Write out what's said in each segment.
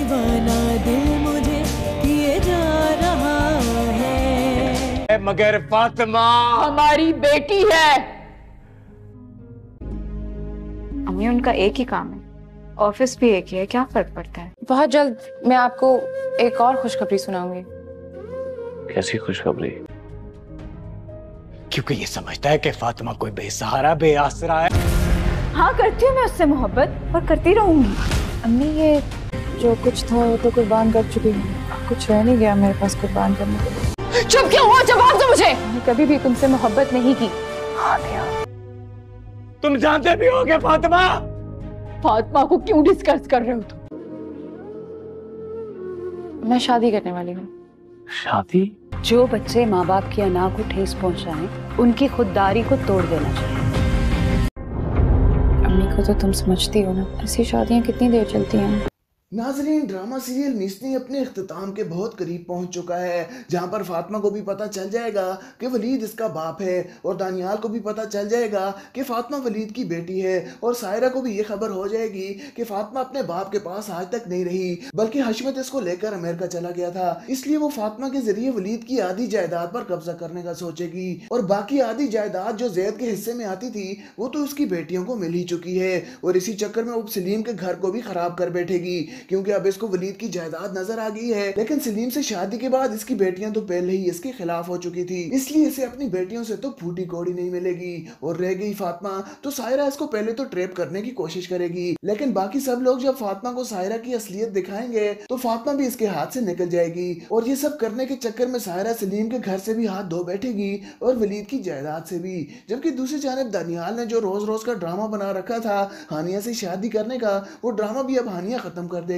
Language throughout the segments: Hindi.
दीवाना दिल मुझे किए जा रहा है। मगर फातिमा हमारी बेटी है। अम्मी, उनका एक ही काम है, ऑफिस भी एक ही है, क्या फर्क पड़ता है। बहुत जल्द मैं आपको एक और खुशखबरी सुनाऊंगी। कैसी खुशखबरी? क्योंकि ये समझता है कि फातिमा कोई बेसहारा बेआसरा है। हाँ, करती हूँ मैं उससे मोहब्बत और करती रहूंगी। अम्मी, ये जो कुछ था वो तो कुर्बान कर चुकी हूँ, कुछ रह नहीं गया मेरे पास कुर्बान करने के लिए। चुप क्यों हो? जवाब दो मुझे। मैंने कभी भी तुमसे मोहब्बत नहीं की। हानिया, तुम जानते भी होगे फातिमा। फातिमा को क्यों डिस्कस कर रहे हो तुम? मैं शादी करने वाली हूँ। शादी? जो बच्चे माँ बाप की अना को ठेस पहुंचाएं, उनकी खुददारी को तोड़ देना चाहिए। अम्मी को तो तुम समझती हो ना, ऐसी शादियाँ कितनी देर चलती हैं। नाजरीन, ड्रामा सीरियल मिस्नी अपने इख्तिताम के बहुत करीब पहुंच चुका है, जहां पर फातिमा को भी पता चल जाएगा कि वलीद इसका बाप है और दानियाल को भी पता चल जाएगा कि फातिमा वलीद की बेटी है, और सायरा को भी ये खबर हो जाएगी कि फातिमा अपने बाप के पास आज तक नहीं रही, बल्कि हशमत इसको लेकर अमेरिका चला गया था। इसलिए वो फातिमा के जरिए वलीद की आधी जायदाद पर कब्जा करने का सोचेगी, और बाकी आधी जायदाद जो जैद के हिस्से में आती थी वो तो उसकी बेटियों को मिल ही चुकी है, और इसी चक्कर में वो सलीम के घर को भी खराब कर बैठेगी, क्योंकि अब इसको वलीद की जायदाद नजर आ गई है। लेकिन सलीम से शादी के बाद इसकी बेटियां तो पहले ही इसके खिलाफ हो चुकी थी, इसलिए इसे अपनी बेटियों से तो फूटी कौड़ी नहीं मिलेगी। और रह गई फातिमा, तो सायरा इसको पहले तो ट्रैप करने की कोशिश करेगी, लेकिन बाकी सब लोग जब फातिमा को सायरा की असलियत दिखाएंगे तो फातिमा भी इसके हाथ से निकल जाएगी, और ये सब करने के चक्कर में सायरा सलीम के घर से भी हाथ धो बैठेगी और वलीद की जायदाद से भी। जबकि दूसरी जानब दानियाल ने जो रोज रोज का ड्रामा बना रखा था हानिया से शादी करने का, वो ड्रामा भी अब हानिया खत्म कर देगी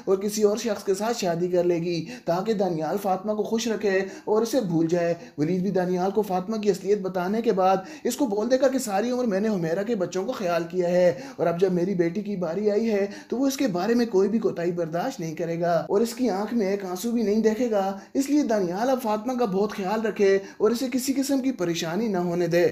और किसी और शख्स के साथ शादी कर लेगी, ताकि दानियाल फातिमा को खुश रखे और इसे भूल जाए। वलीद भी दानियाल को फातिमा की असलियत बताने के बाद इसको बोल देगा कि सारी उम्र मैंने हुमैरा के बच्चों को ख्याल किया है, और अब जब मेरी बेटी की बारी आई है तो वो इसके बारे में कोई भी कोताही बर्दाश्त नहीं करेगा और इसकी आंख में एक आंसू भी नहीं देखेगा। इसलिए दानियाल अब फातिमा का बहुत ख्याल रखे और इसे किसी किस्म की परेशानी न होने दे।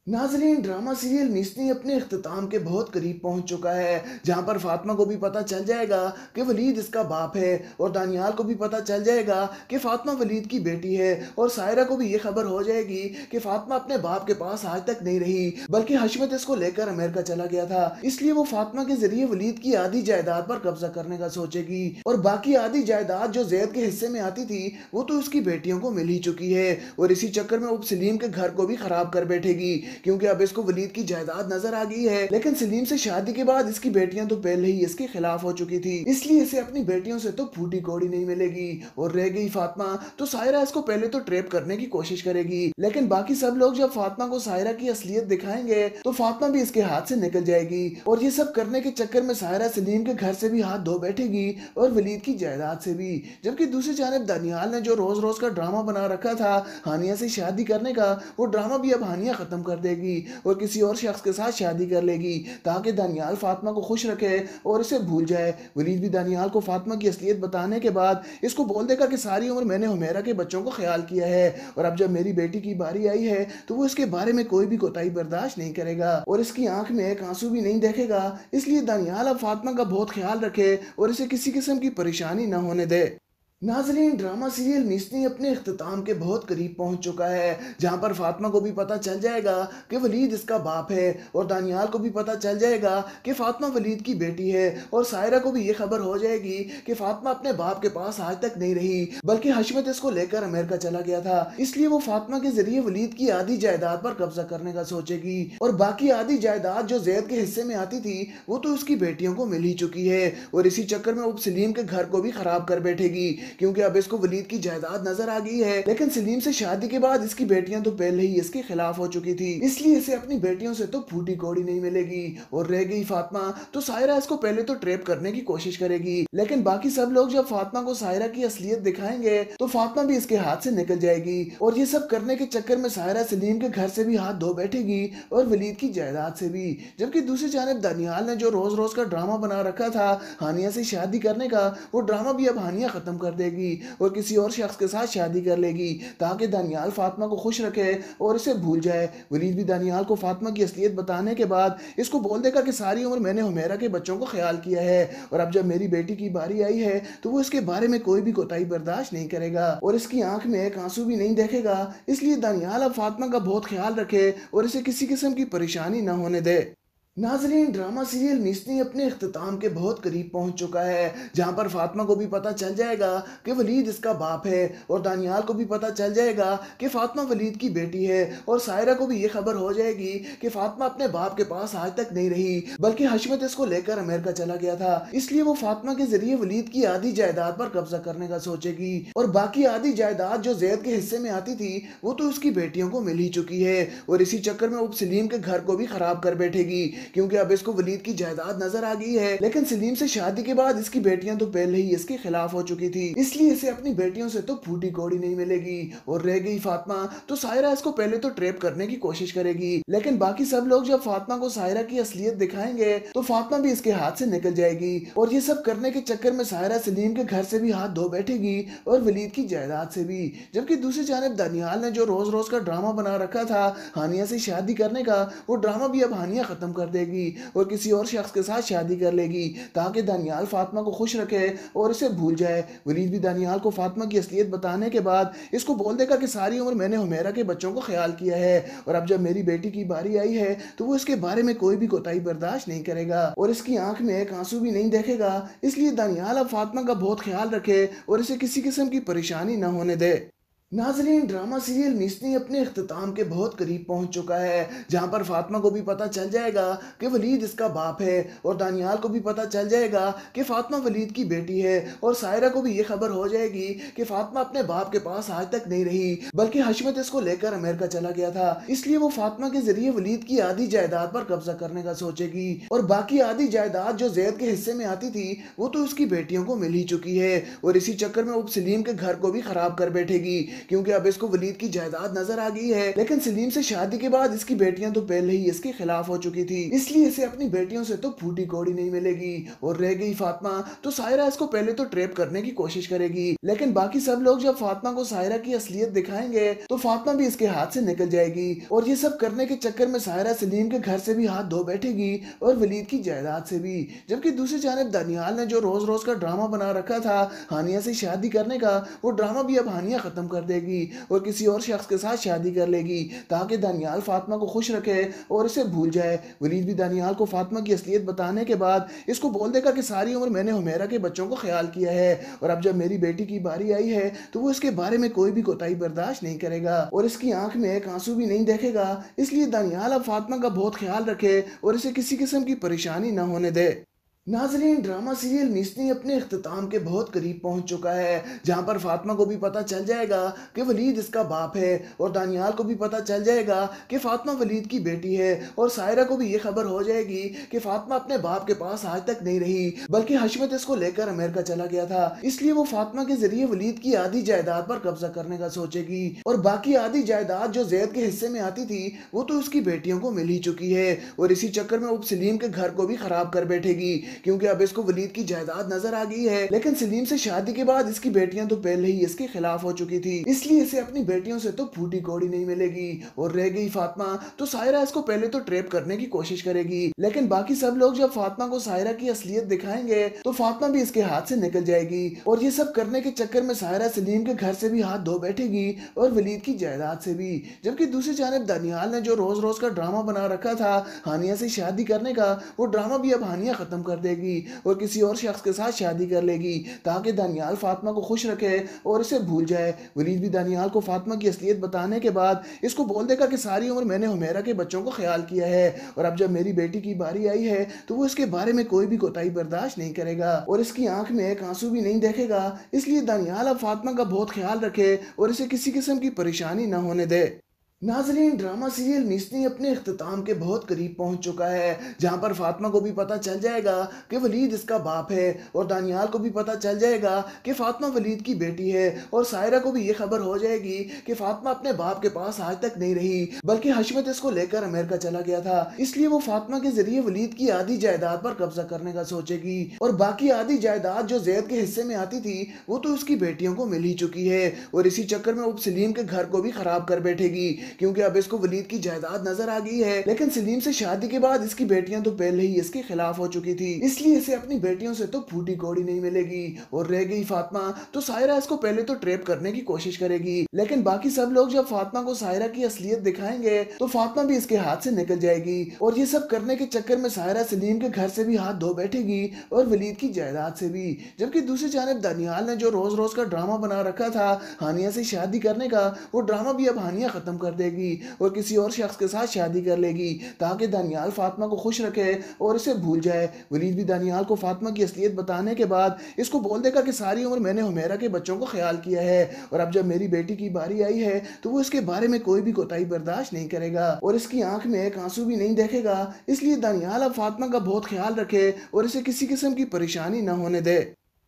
नाजरीन, ड्रामा सीरियल मिस्नी अपने इख्तिताम के बहुत करीब पहुंच चुका है, जहां पर फातिमा को भी पता चल जाएगा कि वलीद इसका बाप है, और दानियाल को भी पता चल जाएगा कि फातिमा वलीद की बेटी है, और सायरा को भी ये खबर हो जाएगी कि फातिमा अपने बाप के पास आज तक नहीं रही, बल्कि हशमत इसको लेकर अमेरिका चला गया था। इसलिए वो फातिमा के जरिए वलीद की आधी जायदाद पर कब्जा करने का सोचेगी, और बाकी आधी जायदाद जो जैद के हिस्से में आती थी वो तो उसकी बेटियों को मिल ही चुकी है, और इसी चक्कर में वो सलीम के घर को भी खराब कर बैठेगी, क्योंकि अब इसको वलीद की जायदाद नजर आ गई है। लेकिन सलीम से शादी के बाद इसकी बेटियां तो पहले ही इसके खिलाफ हो चुकी थी, इसलिए इसे अपनी बेटियों से तो फूटी कौड़ी नहीं मिलेगी। और रह गई फातिमा, तो सायरा इसको पहले तो ट्रैप करने की कोशिश करेगी, लेकिन बाकी सब लोग जब फातिमा को सायरा की असलियत दिखाएंगे तो फातिमा भी इसके हाथ से निकल जाएगी, और ये सब करने के चक्कर में सायरा सलीम के घर से भी हाथ धो बैठेगी और वलीद की जायदाद से भी। जबकि दूसरी जानब दानियाल ने जो रोज रोज का ड्रामा बना रखा था हानिया से शादी करने का, वो ड्रामा भी अब हानिया खत्म कर देगी और किसी और शख्स के साथ शादी कर लेगी, ताकि दानियाल फातिमा को खुश रखे और इसे भूल जाए। वलीद भी दानियाल को फातिमा की असलियत बताने के बाद इसको बोल देगा कि सारी उम्र मैंने हुमैरा के बच्चों को ख्याल किया है, और अब जब मेरी बेटी की बारी आई है तो वो इसके बारे में कोई भी कोताही बर्दाश्त नहीं करेगा और इसकी आंख में एक आंसू भी नहीं देखेगा। इसलिए दानियाल अब फातिमा का बहुत ख्याल रखे और इसे किसी किस्म की परेशानी न होने दे। नाजरीन, ड्रामा सीरियल मिस्नी अपने इख्तिताम के बहुत करीब पहुंच चुका है, जहां पर फातिमा को भी पता चल जाएगा कि वलीद इसका बाप है, और दानियाल को भी पता चल जाएगा कि फातिमा वलीद की बेटी है, और सायरा को भी ये खबर हो जाएगी कि फातिमा अपने बाप के पास आज तक नहीं रही, बल्कि हशमत इसको लेकर अमेरिका चला गया था। इसलिए वो फातिमा के जरिए वलीद की आधी जायदाद पर कब्जा करने का सोचेगी, और बाकी आधी जायदाद जो जैद के हिस्से में आती थी वो तो उसकी बेटियों को मिल ही चुकी है, और इसी चक्कर में वो सलीम के घर को भी खराब कर बैठेगी, क्योंकि अब इसको वलीद की जायदाद नजर आ गई है। लेकिन सलीम से शादी के बाद इसकी बेटियां तो पहले ही इसके खिलाफ हो चुकी थी, इसलिए इसे अपनी बेटियों से तो फूटी कौड़ी नहीं मिलेगी। और रह गई फातिमा, तो सायरा इसको पहले तो ट्रैप करने की कोशिश करेगी, लेकिन बाकी सब लोग जब फातिमा को सायरा की असलियत दिखाएंगे तो फातिमा भी इसके हाथ से निकल जाएगी, और ये सब करने के चक्कर में सायरा सलीम के घर से भी हाथ धो बैठेगी और वलीद की जायदाद से भी। जबकि दूसरी जानब दानियाल ने जो रोज रोज का ड्रामा बना रखा था हानिया से शादी करने का, वो ड्रामा भी अब हानिया खत्म कर देगी और किसी और शख्स के साथ शादी कर लेगी ताकि दानियाल फातिमा को खुश रखे और इसे भूल जाए। वलीद भी दानियाल को फातिमा की असलियत बताने के बाद इसको बोल देगा कि सारी उम्र मैंने हुमैरा के बच्चों को ख्याल किया है और अब जब मेरी बेटी की बारी आई है तो वो इसके बारे में कोई भी कोताही बर्दाश्त नहीं करेगा और इसकी आंख में एक आंसू भी नहीं देखेगा। इसलिए दानियाल अब फातिमा का बहुत ख्याल रखे और इसे किसी किस्म की परेशानी न होने दे। नाज़रीन, ड्रामा सीरियल निस्नी अपने इख्तिताम के बहुत करीब पहुंच चुका है, जहां पर फातिमा को भी पता चल जाएगा कि वलीद इसका बाप है और दानियाल को भी पता चल जाएगा कि फातिमा वलीद की बेटी है और सायरा को भी ये खबर हो जाएगी कि फातिमा अपने बाप के पास आज तक नहीं रही बल्कि हशमत इसको लेकर अमेरिका चला गया था। इसलिए वो फातिमा के जरिए वलीद की आधी जायदाद पर कब्जा करने का सोचेगी और बाकी आधी जायदाद जो जैद के हिस्से में आती थी वो तो उसकी बेटियों को मिल ही चुकी है और इसी चक्कर में वो सलीम के घर को भी खराब कर बैठेगी क्योंकि अब इसको वलीद की जायदाद नजर आ गई है। लेकिन सलीम से शादी के बाद इसकी बेटियां तो पहले ही इसके खिलाफ हो चुकी थी, इसलिए इसे अपनी बेटियों से तो फूटी कौड़ी नहीं मिलेगी और रह गई फातिमा तो सायरा इसको पहले तो ट्रैप करने की कोशिश करेगी। लेकिन बाकी सब लोग जब फातिमा को सायरा की असलियत दिखाएंगे तो फातिमा भी इसके हाथ से निकल जाएगी और ये सब करने के चक्कर में सायरा सलीम के घर से भी हाथ धो बैठेगी और वलीद की जायदाद से भी। जबकि दूसरी जानिब दानियाल ने जो रोज रोज का ड्रामा बना रखा था हानिया से शादी करने का, वो ड्रामा भी अब हानिया खत्म कर देगी और किसी और शख्स के साथ शादी कर लेगी ताकि दानियाल फातिमा को खुश रखे और इसे भूल जाए। वलीद भी दानियाल को फातिमा की असलियत बताने के बाद इसको बोल देगा कि सारी उम्र मैंने हुमैरा के बच्चों को ख्याल किया है और अब जब मेरी बेटी की बारी आई है तो वो इसके बारे में कोई भी कोताही बर्दाश्त नहीं करेगा और इसकी आंख में एक आंसू भी नहीं देखेगा। इसलिए दानियाल अब फातिमा का बहुत ख्याल रखे और इसे किसी किस्म की परेशानी न होने दे। नाज़रीन, ड्रामा सीरियल निस्नी अपने इख्तिताम के बहुत करीब पहुंच चुका है, जहां पर फातिमा को भी पता चल जाएगा कि वलीद इसका बाप है और दानियाल को भी पता चल जाएगा कि फातिमा वलीद की बेटी है और सायरा को भी ये खबर हो जाएगी कि फातिमा अपने बाप के पास आज तक नहीं रही बल्कि हशमत इसको लेकर अमेरिका चला गया था। इसलिए वो फातिमा के जरिए वलीद की आधी जायदाद पर कब्जा करने का सोचेगी और बाकी आधी जायदाद जो जैद के हिस्से में आती थी वो तो उसकी बेटियों को मिल ही चुकी है और इसी चक्कर में वो सलीम के घर को भी खराब कर बैठेगी क्योंकि अब इसको वलीद की जायदाद नजर आ गई है। लेकिन सलीम से शादी के बाद इसकी बेटियां तो पहले ही इसके खिलाफ हो चुकी थी, इसलिए इसे अपनी बेटियों से तो फूटी कौड़ी नहीं मिलेगी और रह गई फातिमा तो सायरा इसको पहले तो ट्रैप करने की कोशिश करेगी। लेकिन बाकी सब लोग जब फातिमा को सायरा की असलियत दिखाएंगे तो फातिमा भी इसके हाथ से निकल जाएगी और ये सब करने के चक्कर में सायरा सलीम के घर से भी हाथ धो बैठेगी और वलीद की जायदाद से भी। जबकि दूसरी जानिब दानियाल ने जो रोज रोज का ड्रामा बना रखा था हानिया से शादी करने का, वो ड्रामा भी अब हानिया खत्म कर देगी और किसी और शख्स के साथ शादी कर लेगी ताकि दानियाल फातिमा को खुश रखे और इसे भूल जाए। वलीद भी दानियाल को फातिमा की असलियत बताने के बाद इसको बोल देगा कि सारी उम्र मैंने हुमैरा के बच्चों को ख्याल किया है और अब जब मेरी बेटी की बारी आई है तो वो इसके बारे में कोई भी कोताही बर्दाश्त नहीं करेगा और इसकी आंख में एक आंसू भी नहीं देखेगा। इसलिए दानियाल अब फातिमा का बहुत ख्याल रखे और इसे किसी किस्म की परेशानी न होने दे। नाज़रीन, ड्रामा सीरियल निस्नी अपने इख्तिताम के बहुत करीब पहुंच चुका है, जहां पर फातिमा को भी पता चल जाएगा कि वलीद इसका बाप है और दानियाल को भी पता चल जाएगा कि फातिमा वलीद की बेटी है और सायरा को भी ये खबर हो जाएगी कि फातिमा अपने बाप के पास आज तक नहीं रही बल्कि हशमत इसको लेकर अमेरिका चला गया था। इसलिए वो फातिमा के जरिए वलीद की आधी जायदाद पर कब्जा करने का सोचेगी और बाकी आधी जायदाद जो जैद के हिस्से में आती थी वो तो उसकी बेटियों को मिल ही चुकी है और इसी चक्कर में वो सलीम के घर को भी खराब कर बैठेगी क्योंकि अब इसको वलीद की जायदाद नजर आ गई है। लेकिन सलीम से शादी के बाद इसकी बेटियां तो पहले ही इसके खिलाफ हो चुकी थी, इसलिए इसे अपनी बेटियों से तो फूटी कौड़ी नहीं मिलेगी और रह गई फातिमा तो सायरा इसको पहले तो ट्रैप करने की कोशिश करेगी। लेकिन बाकी सब लोग जब फातिमा को सायरा की असलियत दिखाएंगे तो फातिमा भी इसके हाथ से निकल जाएगी और ये सब करने के चक्कर में सायरा सलीम के घर से भी हाथ धो बैठेगी और वलीद की जायदाद से भी। जबकि दूसरी जानिब दानियाल ने जो रोज रोज का ड्रामा बना रखा था हानिया से शादी करने का, वो ड्रामा भी अब हानिया खत्म कर देगी और किसी और शख्स के साथ शादी कर लेगी ताकि दानियाल फातिमा को खुश रखे और इसे भूल जाए। वलीद भी दानियाल को फातिमा की असलियत बताने के बाद इसको बोल देगा कि सारी उम्र मैंने हुमैरा के बच्चों को ख्याल किया है और अब जब मेरी बेटी की बारी आई है तो वो इसके बारे में कोई भी कोताही बर्दाश्त नहीं करेगा और इसकी आंख में एक आंसू भी नहीं देखेगा। इसलिए दानियाल अब फातिमा का बहुत ख्याल रखे और इसे किसी किस्म की परेशानी न होने दे। नाजरीन, ड्रामा सीरियल निस्नी अपने इख्तिताम के बहुत करीब पहुंच चुका है, जहां पर फातिमा को भी पता चल जाएगा कि वलीद इसका बाप है और दानियाल को भी पता चल जाएगा कि फातिमा वलीद की बेटी है और सायरा को भी ये खबर हो जाएगी कि फातिमा अपने बाप के पास आज तक नहीं रही बल्कि हशमत इसको लेकर अमेरिका चला गया था। इसलिए वो फातिमा के जरिए वलीद की आधी जायदाद पर कब्जा करने का सोचेगी और बाकी आधी जायदाद जो जैद के हिस्से में आती थी वो तो उसकी बेटियों को मिल ही चुकी है और इसी चक्कर में वो सलीम के घर को भी खराब कर बैठेगी क्योंकि अब इसको वलीद की जायदाद नजर आ गई है। लेकिन सलीम से शादी के बाद इसकी बेटियां तो पहले ही इसके खिलाफ हो चुकी थी, इसलिए इसे अपनी बेटियों से तो फूटी कौड़ी नहीं मिलेगी और रह गई फातिमा तो सायरा इसको पहले तो ट्रैप करने की कोशिश करेगी। लेकिन बाकी सब लोग जब फातिमा को सायरा की असलियत दिखाएंगे तो फातिमा भी इसके हाथ से निकल जाएगी और ये सब करने के चक्कर में सायरा सलीम के घर से भी हाथ धो बैठेगी और वलीद की जायदाद से भी। जबकि दूसरी जानिब दानियाल ने जो रोज रोज का ड्रामा बना रखा था हानिया से शादी करने का, वो ड्रामा भी अब हानिया खत्म कर देगी और किसी और शख्स के साथ शादी कर लेगी ताकि दानियाल फातिमा को खुश रखे और इसे भूल जाए। वलीद भी दानियाल को फातिमा की असलियत बताने के बाद इसको बोल देगा कि सारी उम्र मैंने हुमैरा के बच्चों को ख्याल किया है और अब जब मेरी बेटी की बारी आई है तो वो इसके बारे में कोई भी कोताही बर्दाश्त नहीं करेगा और इसकी आंख में एक आंसू भी नहीं देखेगा। इसलिए दानियाल अब फातिमा का बहुत ख्याल रखे और इसे किसी किस्म की परेशानी न होने दे।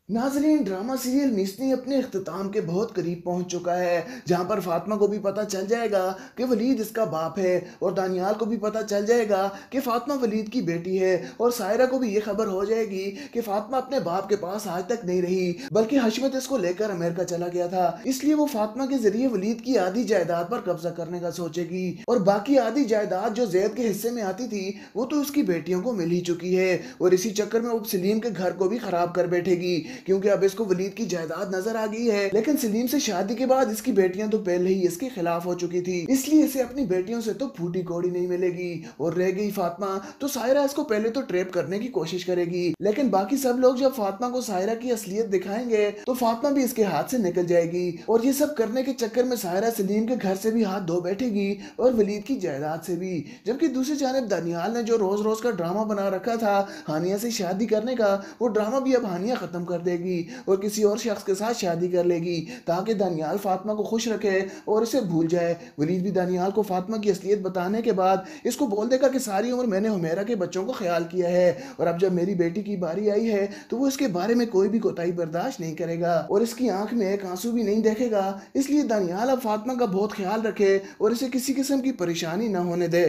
नाजरीन, ड्रामा सीरियल निस्नी अपने इख्तिताम के बहुत करीब पहुंच चुका है, जहां पर फातिमा को भी पता चल जाएगा कि वलीद इसका बाप है और दानियाल को भी पता चल जाएगा कि फातिमा वलीद की बेटी है और सायरा को भी ये खबर हो जाएगी कि फातिमा अपने बाप के पास आज तक नहीं रही बल्कि हशमत इसको लेकर अमेरिका चला गया था। इसलिए वो फातिमा के जरिए वलीद की आधी जायदाद पर कब्जा करने का सोचेगी और बाकी आधी जायदाद जो जैद के हिस्से में आती थी वो तो उसकी बेटियों को मिल ही चुकी है और इसी चक्कर में वो सलीम के घर को भी खराब कर बैठेगी क्योंकि अब इसको वलीद की जायदाद नजर आ गई है। लेकिन सलीम से शादी के बाद इसकी बेटियां तो पहले ही इसके खिलाफ हो चुकी थी, इसलिए इसे अपनी बेटियों से तो फूटी कौड़ी नहीं मिलेगी और रह गई फातिमा तो सायरा इसको पहले तो ट्रैप करने की कोशिश करेगी। लेकिन बाकी सब लोग जब फातिमा को सायरा की असलियत दिखाएंगे तो फातिमा भी इसके हाथ से निकल जाएगी और ये सब करने के चक्कर में सायरा सलीम के घर से भी हाथ धो बैठेगी और वलीद की जायदाद से भी। जबकि दूसरी जानिब दानियाल ने जो रोज रोज का ड्रामा बना रखा था हानिया से शादी करने का, वो ड्रामा भी अब हानिया खत्म कर देगी और किसी और शख्स के साथ शादी कर लेगी ताकि दानियाल फातिमा को खुश रखे और इसे भूल जाए। वलीद भी दानियाल को फातिमा की असलियत बताने के बाद इसको बोल देगा कि सारी उम्र मैंने हुमैरा के बच्चों को ख्याल किया है और अब जब मेरी बेटी की बारी आई है तो वो इसके बारे में कोई भी कोताही बर्दाश्त नहीं करेगा और इसकी आंख में एक आंसू भी नहीं देखेगा। इसलिए दानियाल अब फातिमा का बहुत ख्याल रखे और इसे किसी किस्म की परेशानी न होने दे।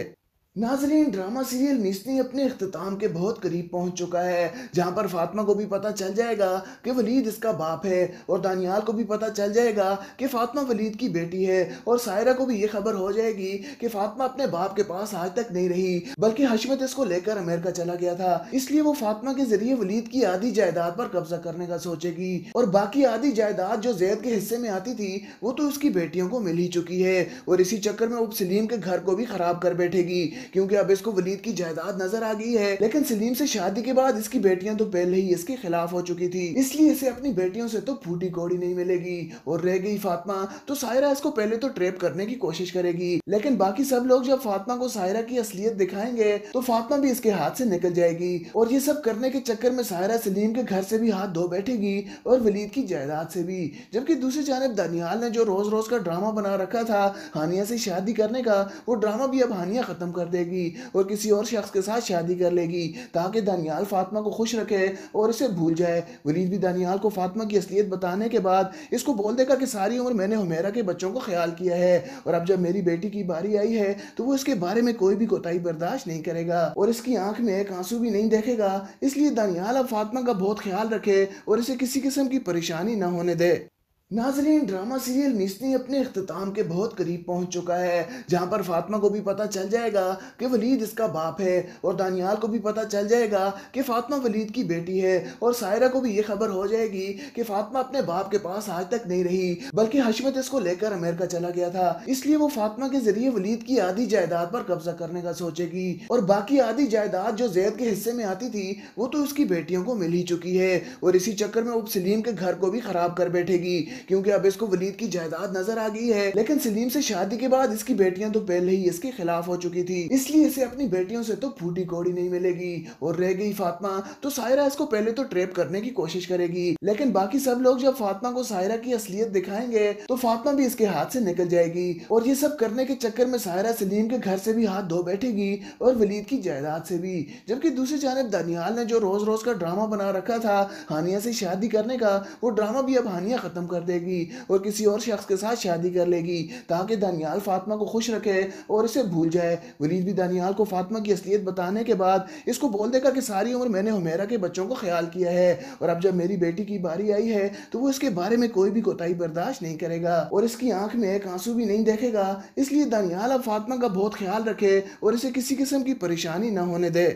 नाजरीन, ड्रामा सीरियल निस्नी अपने इख्तिताम के बहुत करीब पहुंच चुका है, जहां पर फातिमा को भी पता चल जाएगा कि वलीद इसका बाप है और दानियाल को भी पता चल जाएगा कि फातिमा वलीद की बेटी है और सायरा को भी ये खबर हो जाएगी कि फातिमा अपने बाप के पास आज तक नहीं रही बल्कि हशमत इसको लेकर अमेरिका चला गया था। इसलिए वो फातिमा के जरिए वलीद की आधी जायदाद पर कब्जा करने का सोचेगी और बाकी आधी जायदाद जो जैद के हिस्से में आती थी वो तो उसकी बेटियों को मिल ही चुकी है और इसी चक्कर में वो सलीम के घर को भी खराब कर बैठेगी क्योंकि अब इसको वलीद की जायदाद नजर आ गई है। लेकिन सलीम से शादी के बाद इसकी बेटियां तो पहले ही इसके खिलाफ हो चुकी थी, इसलिए इसे अपनी बेटियों से तो फूटी कौड़ी नहीं मिलेगी और रह गई फातिमा तो सायरा इसको पहले तो ट्रैप करने की कोशिश करेगी। लेकिन बाकी सब लोग जब फातिमा को सायरा की असलियत दिखाएंगे तो फातिमा भी इसके हाथ से निकल जाएगी और ये सब करने के चक्कर में सायरा सलीम के घर से भी हाथ धो बैठेगी और वलीद की जायदाद से भी। जबकि दूसरी जानिब दानियाल ने जो रोज रोज का ड्रामा बना रखा था हानिया से शादी करने का, वो ड्रामा भी अब हानिया खत्म कर देगी और किसी और शख्स के साथ शादी कर लेगी ताकि दानियाल फातिमा को खुश रखे और इसे भूल जाए। वलीद भी दानियाल को फातिमा की असलियत बताने के बाद इसको बोल देगा कि सारी उम्र मैंने हुमैरा के बच्चों को ख्याल किया है और अब जब मेरी बेटी की बारी आई है तो वो इसके बारे में कोई भी कोताही बर्दाश्त नहीं करेगा और इसकी आंख में एक आंसू भी नहीं देखेगा। इसलिए दानियाल अब फातिमा का बहुत ख्याल रखे और इसे किसी किस्म की परेशानी न होने दे। नाजरीन, ड्रामा सीरियल निस्नी अपने इख्तिताम के बहुत करीब पहुंच चुका है, जहां पर फातिमा को भी पता चल जाएगा कि वलीद इसका बाप है और दानियाल को भी पता चल जाएगा कि फातिमा वलीद की बेटी है और सायरा को भी ये खबर हो जाएगी कि फातिमा अपने बाप के पास आज तक नहीं रही बल्कि हशमत इसको लेकर अमेरिका चला गया था। इसलिए वो फातिमा के जरिए वलीद की आधी जायदाद पर कब्जा करने का सोचेगी और बाकी आधी जायदाद जो जैद के हिस्से में आती थी वो तो उसकी बेटियों को मिल ही चुकी है और इसी चक्कर में वो सलीम के घर को भी खराब कर बैठेगी क्योंकि अब इसको वलीद की जायदाद नजर आ गई है। लेकिन सलीम से शादी के बाद इसकी बेटियां तो पहले ही इसके खिलाफ हो चुकी थी, इसलिए इसे अपनी बेटियों से तो फूटी कौड़ी नहीं मिलेगी। और रह गई फातिमा, तो सायरा इसको पहले तो ट्रैप करने की कोशिश करेगी, लेकिन बाकी सब लोग जब फातिमा को सायरा की असलियत दिखाएंगे तो फातिमा भी इसके हाथ से निकल जाएगी। और ये सब करने के चक्कर में सायरा सलीम के घर से भी हाथ धो बैठेगी और वलीद की जायदाद से भी। जबकि दूसरी जानब दानियाल ने जो रोज रोज का ड्रामा बना रखा था हानिया से शादी करने का, वो ड्रामा भी अब हानिया खत्म कर देगी और किसी और शख्स के साथ शादी कर लेगी ताकि दानियाल फातिमा को खुश रखे और इसे भूल जाए। वलीद भी दानियाल को फातिमा की असलियत बताने के बाद इसको बोल देगा कि सारी उम्र मैंने हुमैरा के बच्चों को ख्याल किया है और अब जब मेरी बेटी की बारी आई है तो वो इसके बारे में कोई भी कोताही बर्दाश्त नहीं करेगा और इसकी आंख में एक आंसू भी नहीं देखेगा। इसलिए दानियाल अब फातिमा का बहुत ख्याल रखे और इसे किसी किस्म की परेशानी न होने दे।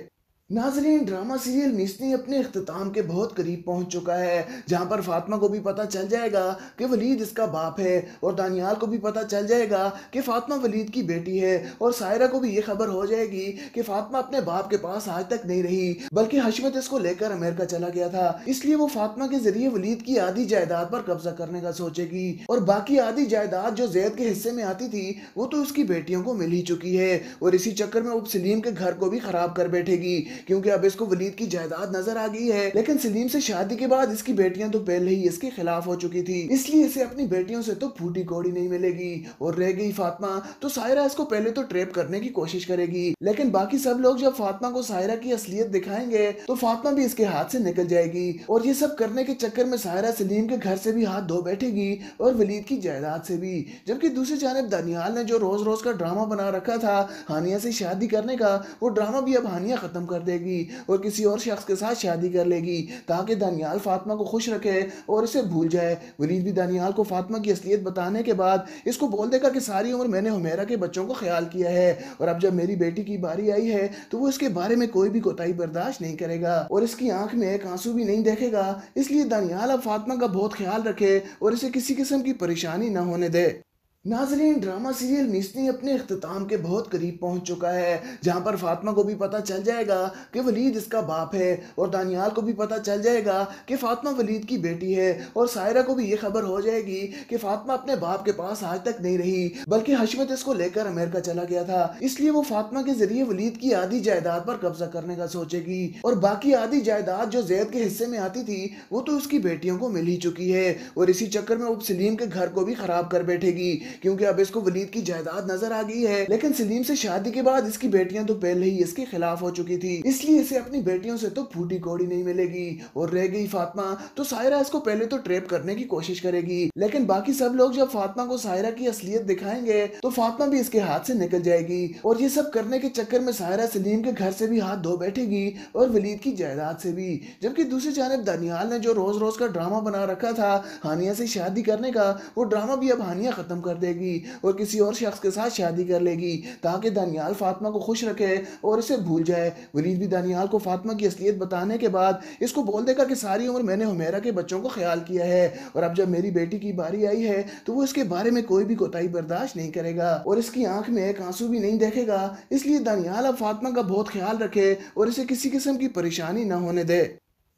नाजरीन, ड्रामा सीरियल निस्नी अपने इख्तिताम के बहुत करीब पहुंच चुका है, जहां पर फातिमा को भी पता चल जाएगा कि वलीद इसका बाप है और दानियाल को भी पता चल जाएगा कि फातिमा वलीद की बेटी है और सायरा को भी ये खबर हो जाएगी कि फातिमा अपने बाप के पास आज तक नहीं रही बल्कि हशमत इसको लेकर अमेरिका चला गया था। इसलिए वो फातिमा के जरिए वलीद की आधी जायदाद पर कब्जा करने का सोचेगी और बाकी आधी जायदाद जो जैद के हिस्से में आती थी वो तो उसकी बेटियों को मिल ही चुकी है और इसी चक्कर में वो सलीम के घर को भी खराब कर बैठेगी क्योंकि अब इसको वलीद की जायदाद नजर आ गई है। लेकिन सलीम से शादी के बाद इसकी बेटियां तो पहले ही इसके खिलाफ हो चुकी थी, इसलिए इसे अपनी बेटियों से तो फूटी कौड़ी नहीं मिलेगी। और रह गई फातिमा, तो सायरा इसको पहले तो ट्रैप करने की कोशिश करेगी, लेकिन बाकी सब लोग जब फातिमा को सायरा की असलियत दिखाएंगे तो फातिमा भी इसके हाथ से निकल जाएगी और ये सब करने के चक्कर में सायरा सलीम के घर से भी हाथ धो बैठेगी और वलीद की जायदाद से भी। जबकि दूसरी जानब दानियाल ने जो रोज रोज का ड्रामा बना रखा था हानिया से शादी करने का, वो ड्रामा भी अब हानिया खत्म कर देगी और किसी और शख्स के साथ शादी कर लेगी ताकि दानियाल फातिमा को खुश रखे और इसे भूल जाए। वलीद भी दानियाल को फातिमा की असलियत बताने के बाद इसको बोल देगा कि सारी उम्र मैंने हुमैरा के बच्चों को ख्याल किया है और अब जब मेरी बेटी की बारी आई है तो वो इसके बारे में कोई भी कोताही बर्दाश्त नहीं करेगा और इसकी आंख में एक आंसू भी नहीं देखेगा। इसलिए दानियाल अब फातिमा का बहुत ख्याल रखे और इसे किसी किस्म की परेशानी न होने दे। नाजरीन, ड्रामा सीरियल निस्नी अपने इख्तिताम के बहुत करीब पहुंच चुका है, जहां पर फातिमा को भी पता चल जाएगा कि वलीद इसका बाप है और दानियाल को भी पता चल जाएगा कि फातिमा वलीद की बेटी है और सायरा को भी ये खबर हो जाएगी कि फातिमा अपने बाप के पास आज तक नहीं रही बल्कि हशमत इसको लेकर अमेरिका चला गया था। इसलिए वो फातिमा के जरिए वलीद की आधी जायदाद पर कब्जा करने का सोचेगी और बाकी आधी जायदाद जो जैद के हिस्से में आती थी वो तो उसकी बेटियों को मिल ही चुकी है और इसी चक्कर में वो सलीम के घर को भी खराब कर बैठेगी क्योंकि अब इसको वलीद की जायदाद नजर आ गई है। लेकिन सलीम से शादी के बाद इसकी बेटियां तो पहले ही इसके खिलाफ हो चुकी थी, इसलिए इसे अपनी बेटियों से तो फूटी कौड़ी नहीं मिलेगी। और रह गई फातिमा, तो सायरा इसको पहले तो ट्रैप करने की कोशिश करेगी, लेकिन बाकी सब लोग जब फातिमा को सायरा की असलियत दिखाएंगे तो फातिमा भी इसके हाथ से निकल जाएगी और ये सब करने के चक्कर में सायरा सलीम के घर से भी हाथ धो बैठेगी और वलीद की जायदाद से भी। जबकि दूसरी जानब दानियाल ने जो रोज रोज का ड्रामा बना रखा था हानिया से शादी करने का, वो ड्रामा भी अब हानिया खत्म कर देगी और किसी और शख्स के साथ शादी कर लेगी ताकि दानियाल फातिमा को खुश रखे और इसे भूल जाए। वलीद भी दानियाल को फातिमा की असलियत बताने के बाद इसको बोल देगा कि सारी उम्र मैंने हुमैरा के बच्चों को ख्याल किया है और अब जब मेरी बेटी की बारी आई है तो वो इसके बारे में कोई भी कोताही बर्दाश्त नहीं करेगा और इसकी आंख में एक आंसू भी नहीं देखेगा। इसलिए दानियाल अब फातिमा का बहुत ख्याल रखे और इसे किसी किस्म की परेशानी न होने दे।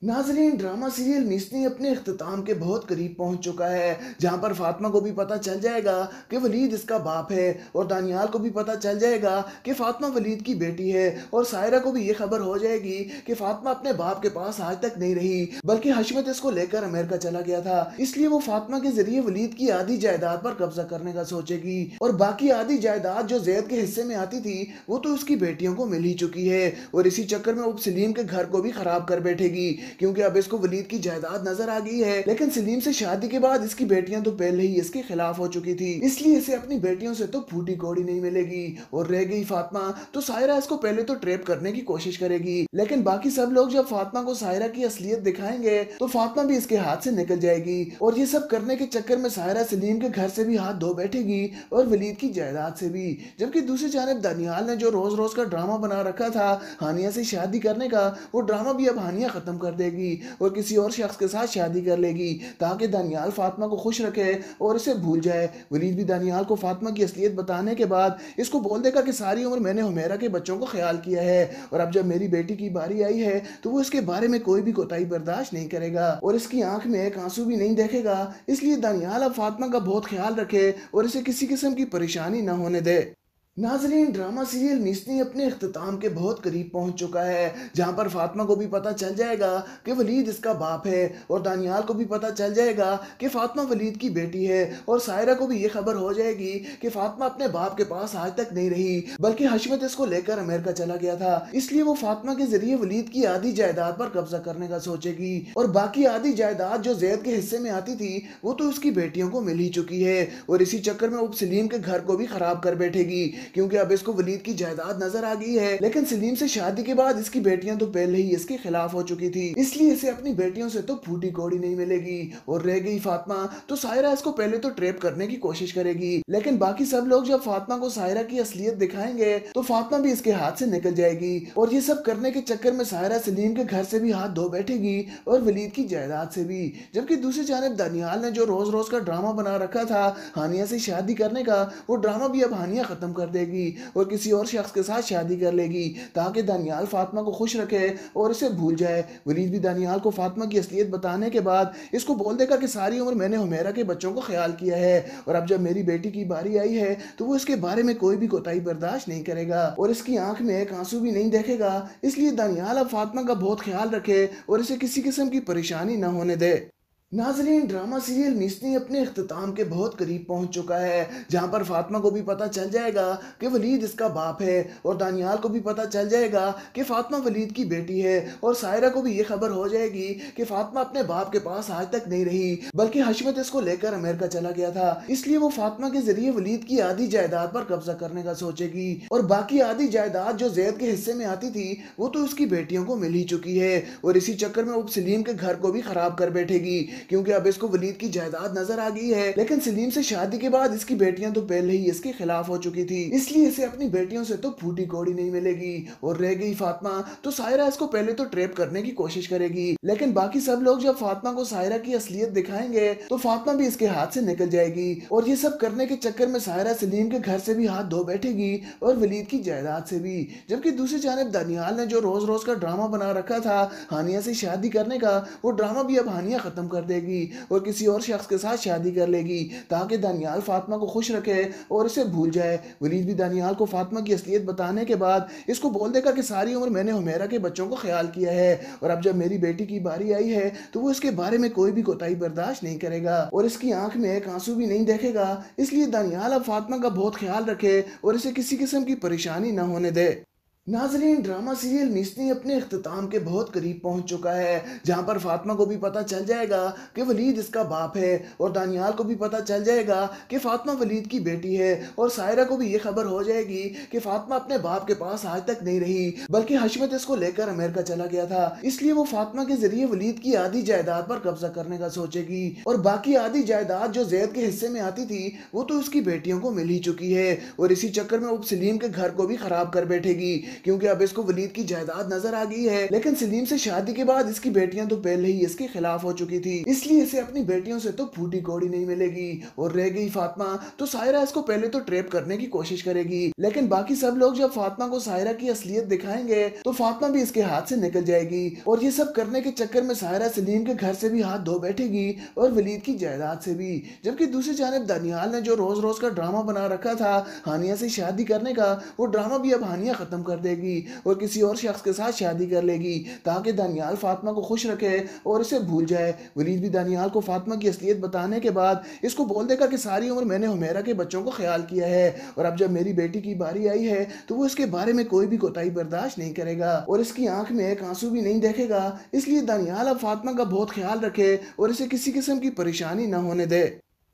नाजरीन, ड्रामा सीरियल निस्नी अपने इख्तिताम के बहुत करीब पहुंच चुका है, जहां पर फातिमा को भी पता चल जाएगा कि वलीद इसका बाप है और दानियाल को भी पता चल जाएगा कि फातिमा वलीद की बेटी है और सायरा को भी ये खबर हो जाएगी कि फातिमा अपने बाप के पास आज तक नहीं रही बल्कि हशमत इसको लेकर अमेरिका चला गया था। इसलिए वो फातिमा के जरिए वलीद की आधी जायदाद पर कब्जा करने का सोचेगी और बाकी आधी जायदाद जो जैद के हिस्से में आती थी वो तो उसकी बेटियों को मिल ही चुकी है और इसी चक्कर में वो सलीम के घर को भी खराब कर बैठेगी क्योंकि अब इसको वलीद की जायदाद नजर आ गई है। लेकिन सलीम से शादी के बाद इसकी बेटियां तो पहले ही इसके खिलाफ हो चुकी थी, इसलिए इसे अपनी बेटियों से तो फूटी कौड़ी नहीं मिलेगी। और रह गई फातिमा, तो सायरा इसको पहले तो ट्रैप करने की कोशिश करेगी, लेकिन बाकी सब लोग जब फातिमा को सायरा की असलियत दिखाएंगे तो फातिमा भी इसके हाथ से निकल जाएगी और ये सब करने के चक्कर में सायरा सलीम के घर से भी हाथ धो बैठेगी और वलीद की जायदाद से भी। जबकि दूसरी जानब दानियाल ने जो रोज रोज का ड्रामा बना रखा था हानिया से शादी करने का, वो ड्रामा भी अब हानिया खत्म कर देगी और किसी और शख्स के साथ शादी कर लेगी ताकि दानियाल फातिमा को खुश रखे और इसे भूल जाए। वलीद भी दानियाल को फातिमा की असलियत बताने के बाद इसको बोल देगा कि सारी उम्र मैंने हुमैरा के बच्चों को ख्याल किया है और अब जब मेरी बेटी की बारी आई है तो वो इसके बारे में कोई भी कोताही बर्दाश्त नहीं करेगा और इसकी आंख में एक आंसू भी नहीं देखेगा। इसलिए दानियाल अब फातिमा का बहुत ख्याल रखे और इसे किसी किस्म की परेशानी न होने दे। नाजरीन, ड्रामा सीरियल निस्नी अपने इख्तिताम के बहुत करीब पहुंच चुका है, जहां पर फातिमा को भी पता चल जाएगा कि वलीद इसका बाप है और दानियाल को भी पता चल जाएगा कि फातिमा वलीद की बेटी है और सायरा को भी ये खबर हो जाएगी कि फातिमा अपने बाप के पास आज तक नहीं रही बल्कि हशमत इसको लेकर अमेरिका चला गया था। इसलिए वो फातिमा के जरिए वलीद की आधी जायदाद पर कब्जा करने का सोचेगी और बाकी आधी जायदाद जो जैद के हिस्से में आती थी वो तो उसकी बेटियों को मिल ही चुकी है और इसी चक्कर में वो सलीम के घर को भी खराब कर बैठेगी क्योंकि अब इसको वलीद की जायदाद नजर आ गई है। लेकिन सलीम से शादी के बाद इसकी बेटियां तो पहले ही इसके खिलाफ हो चुकी थी, इसलिए इसे अपनी बेटियों से तो फूटी कौड़ी नहीं मिलेगी और रह गई फातिमा तो सायरा इसको पहले तो ट्रैप करने की कोशिश करेगी। लेकिन बाकी सब लोग जब फातिमा को सायरा की असलियत दिखाएंगे तो फातिमा भी इसके हाथ से निकल जाएगी और ये सब करने के चक्कर में सायरा सलीम के घर से भी हाथ धो बैठेगी और वलीद की जायदाद से भी। जबकि दूसरी जानिब दानियाल ने जो रोज रोज का ड्रामा बना रखा था हानिया से शादी करने का, वो ड्रामा भी अब हानिया खत्म कर देगी और किसी और शख्स के साथ शादी कर लेगी ताकि दानियाल फातिमा को खुश रखे और इसे भूल जाए। वलीद भी दानियाल को फातिमा की असलियत बताने के बाद इसको बोल देगा कि सारी उम्र मैंने हुमैरा के बच्चों को ख्याल किया है और अब जब मेरी बेटी की बारी आई है तो वो इसके बारे में कोई भी कोताही बर्दाश्त नहीं करेगा और इसकी आंख में एक आंसू भी नहीं देखेगा। इसलिए दानियाल अब फातिमा का बहुत ख्याल रखे और इसे किसी किस्म की परेशानी न होने दे। नाजरीन, ड्रामा सीरियल निस्नी अपने इख्तिताम के बहुत करीब पहुंच चुका है, जहां पर फातिमा को भी पता चल जाएगा कि वलीद इसका बाप है और दानियाल को भी पता चल जाएगा कि फातिमा वलीद की बेटी है और सायरा को भी ये खबर हो जाएगी कि फातिमा अपने बाप के पास आज तक नहीं रही बल्कि हशमत इसको लेकर अमेरिका चला गया था। इसलिए वो फातिमा के जरिए वलीद की आधी जायदाद पर कब्जा करने का सोचेगी और बाकी आधी जायदाद जो जैद के हिस्से में आती थी वो तो उसकी बेटियों को मिल ही चुकी है और इसी चक्कर में वो सलीम के घर को भी खराब कर बैठेगी क्योंकि अब इसको वलीद की जायदाद नजर आ गई है। लेकिन सलीम से शादी के बाद इसकी बेटियां तो पहले ही इसके खिलाफ हो चुकी थी, इसलिए इसे अपनी बेटियों से तो फूटी कौड़ी नहीं मिलेगी और रह गई फातिमा तो सायरा इसको पहले तो ट्रैप करने की कोशिश करेगी। लेकिन बाकी सब लोग जब फातिमा को सायरा की असलियत दिखाएंगे तो फातिमा भी इसके हाथ से निकल जाएगी और ये सब करने के चक्कर में सायरा सलीम के घर से भी हाथ धो बैठेगी और वलीद की जायदाद से भी। जबकि दूसरी जानिब दानियाल ने जो रोज रोज का ड्रामा बना रखा था हानिया से शादी करने का, वो ड्रामा भी अब हानिया खत्म कर देगी और किसी और शख्स के साथ शादी कर लेगी ताकि दानियाल फातिमा को खुश रखे और इसे भूल जाए। वलीद भी दानियाल को फातिमा की असलियत बताने के बाद इसको बोल देगा कि सारी उम्र मैंने हुमैरा के बच्चों को ख्याल किया है और अब जब मेरी बेटी की बारी आई है तो वो इसके बारे में कोई भी कोताही बर्दाश्त नहीं करेगा और इसकी आंख में एक आंसू भी नहीं देखेगा। इसलिए दानियाल अब फातिमा का बहुत ख्याल रखे और इसे किसी किस्म की परेशानी न होने दे। नाजरीन, ड्रामा सीरियल निस्नी अपने इख्तिताम के बहुत करीब पहुंच चुका है, जहां पर फातिमा को भी पता चल जाएगा कि वलीद इसका बाप है और दानियाल को भी पता चल जाएगा कि फातिमा वलीद की बेटी है और सायरा को भी ये खबर हो जाएगी कि फातिमा अपने बाप के पास आज तक नहीं रही बल्कि हशमत इसको लेकर अमेरिका चला गया था। इसलिए वो फातिमा के जरिए वलीद की आधी जायदाद पर कब्जा करने का सोचेगी और बाकी आधी जायदाद जो जैद के हिस्से में आती थी वो तो उसकी बेटियों को मिल ही चुकी है और इसी चक्कर में वो सलीम के घर को भी खराब कर बैठेगी क्योंकि अब इसको वलीद की जायदाद नजर आ गई है। लेकिन सलीम से शादी के बाद इसकी बेटियां तो पहले ही इसके खिलाफ हो चुकी थी, इसलिए इसे अपनी बेटियों से तो फूटी कौड़ी नहीं मिलेगी और रह गई फातिमा तो सायरा इसको पहले तो ट्रैप करने की कोशिश करेगी। लेकिन बाकी सब लोग जब फातिमा को सायरा की असलियत दिखाएंगे तो फातिमा भी इसके हाथ से निकल जाएगी और ये सब करने के चक्कर में सायरा सलीम के घर से भी हाथ धो बैठेगी और वलीद की जायदाद से भी। जबकि दूसरी जानिब दानियाल ने जो रोज रोज का ड्रामा बना रखा था हानिया से शादी करने का, वो ड्रामा भी अब हानिया खत्म कर देगी और किसी और शख्स के साथ शादी कर लेगी ताकि दानियाल फातिमा को खुश रखे और इसे भूल जाए। वलीद भी दानियाल को फातिमा की असलियत बताने के बाद इसको बोल देगा कि सारी उम्र मैंने हुमैरा के बच्चों को ख्याल किया है और अब जब मेरी बेटी की बारी आई है तो वो इसके बारे में कोई भी कोताही बर्दाश्त नहीं करेगा और इसकी आंख में एक आंसू भी नहीं देखेगा। इसलिए दानियाल अब फातिमा का बहुत ख्याल रखे और इसे किसी किस्म की परेशानी न होने दे।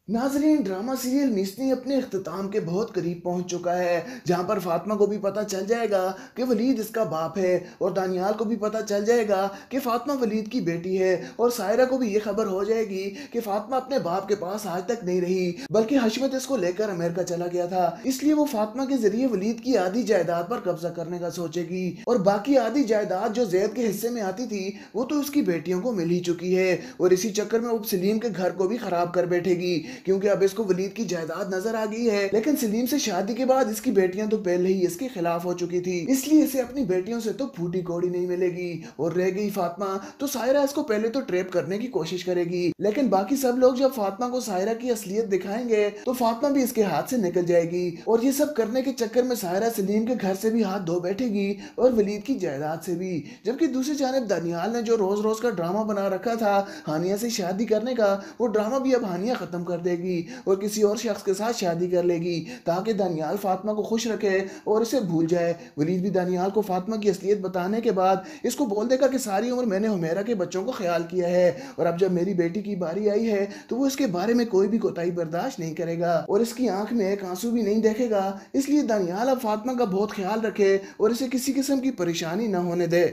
नाजरीन, ड्रामा सीरियल निस्नी अपने इख्तिताम के बहुत करीब पहुंच चुका है, जहां पर फातिमा को भी पता चल जाएगा कि वलीद इसका बाप है और दानियाल को भी पता चल जाएगा कि फातिमा वलीद की बेटी है और सायरा को भी ये खबर हो जाएगी कि फातिमा अपने बाप के पास आज तक नहीं रही बल्कि हशमत इसको लेकर अमेरिका चला गया था। इसलिए वो फातिमा के जरिए वलीद की आधी जायदाद पर कब्जा करने का सोचेगी और बाकी आधी जायदाद जो जैद के हिस्से में आती थी वो तो उसकी बेटियों को मिल ही चुकी है और इसी चक्कर में वो सलीम के घर को भी खराब कर बैठेगी क्योंकि अब इसको वलीद की जायदाद नजर आ गई है। लेकिन सलीम से शादी के बाद इसकी बेटियां तो पहले ही इसके खिलाफ हो चुकी थी, इसलिए इसे अपनी बेटियों से तो फूटी कौड़ी नहीं मिलेगी और रह गई फातिमा तो सायरा इसको पहले तो ट्रैप करने की कोशिश करेगी। लेकिन बाकी सब लोग जब फातिमा को सायरा की असलियत दिखाएंगे तो फातिमा भी इसके हाथ से निकल जाएगी और ये सब करने के चक्कर में सायरा सलीम के घर से भी हाथ धो बैठेगी और वलीद की जायदाद से भी। जबकि दूसरी जानिब दानियाल ने जो रोज रोज का ड्रामा बना रखा था हानिया से शादी करने का, वो ड्रामा भी अब हानिया खत्म कर देगी और किसी और शख्स के साथ शादी कर लेगी ताकि दानियाल फातिमा को खुश रखे और इसे भूल जाए। वलीद भी दानियाल को फातिमा की असलियत बताने के बाद इसको बोल देगा कि सारी उम्र मैंने हुमैरा के बच्चों को ख्याल किया है और अब जब मेरी बेटी की बारी आई है तो वो इसके बारे में कोई भी कोताही बर्दाश्त नहीं करेगा और इसकी आंख में एक आंसू भी नहीं देखेगा। इसलिए दानियाल अब फातिमा का बहुत ख्याल रखे और इसे किसी किस्म की परेशानी न होने दे।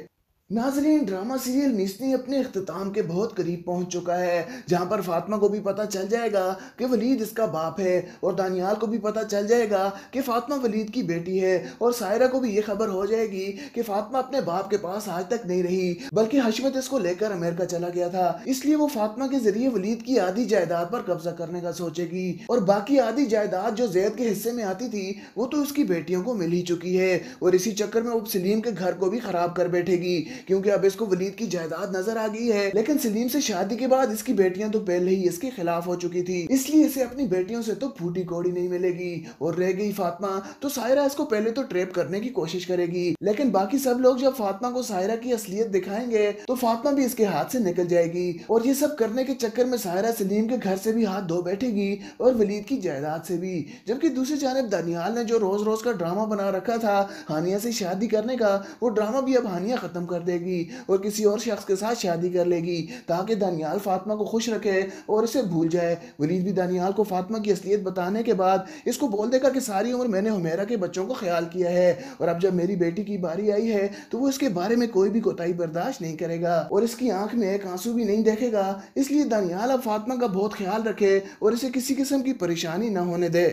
नाजरीन, ड्रामा सीरियल निस्नी अपने इख्तिताम के बहुत करीब पहुंच चुका है, जहां पर फातिमा को भी पता चल जाएगा कि वलीद इसका बाप है और दानियाल को भी पता चल जाएगा कि फातिमा वलीद की बेटी है और सायरा को भी ये खबर हो जाएगी कि फातिमा अपने बाप के पास आज तक नहीं रही बल्कि हशमत इसको लेकर अमेरिका चला गया था। इसलिए वो फातिमा के जरिए वलीद की आधी जायदाद पर कब्जा करने का सोचेगी और बाकी आधी जायदाद जो जैद के हिस्से में आती थी वो तो उसकी बेटियों को मिल ही चुकी है और इसी चक्कर में वो सलीम के घर को भी खराब कर बैठेगी क्योंकि अब इसको वलीद की जायदाद नजर आ गई है। लेकिन सलीम से शादी के बाद इसकी बेटियां तो पहले ही इसके खिलाफ हो चुकी थी, इसलिए इसे अपनी बेटियों से तो फूटी कौड़ी नहीं मिलेगी और रह गई फातिमा तो सायरा इसको पहले तो ट्रैप करने की कोशिश करेगी। लेकिन बाकी सब लोग जब फातिमा को सायरा की असलियत दिखाएंगे तो फातिमा भी इसके हाथ से निकल जाएगी और ये सब करने के चक्कर में सायरा सलीम के घर से भी हाथ धो बैठेगी और वलीद की जायदाद से भी। जबकि दूसरी जानिब दानियाल ने जो रोज रोज का ड्रामा बना रखा था हानिया से शादी करने का, वो ड्रामा भी अब हानिया खत्म कर देगी और किसी और शख्स के साथ शादी कर लेगी ताकि दानियाल फातिमा को खुश रखे और इसे भूल जाए। वलीद भी दानियाल को फातिमा की असलियत बताने के बाद इसको बोल देगा कि सारी उम्र मैंने हुमैरा के बच्चों को ख्याल किया है और अब जब मेरी बेटी की बारी आई है तो वो इसके बारे में कोई भी कोताही बर्दाश्त नहीं करेगा और इसकी आंख में एक आंसू भी नहीं देखेगा। इसलिए दानियाल अब फातिमा का बहुत ख्याल रखे और इसे किसी किस्म की परेशानी न होने दे।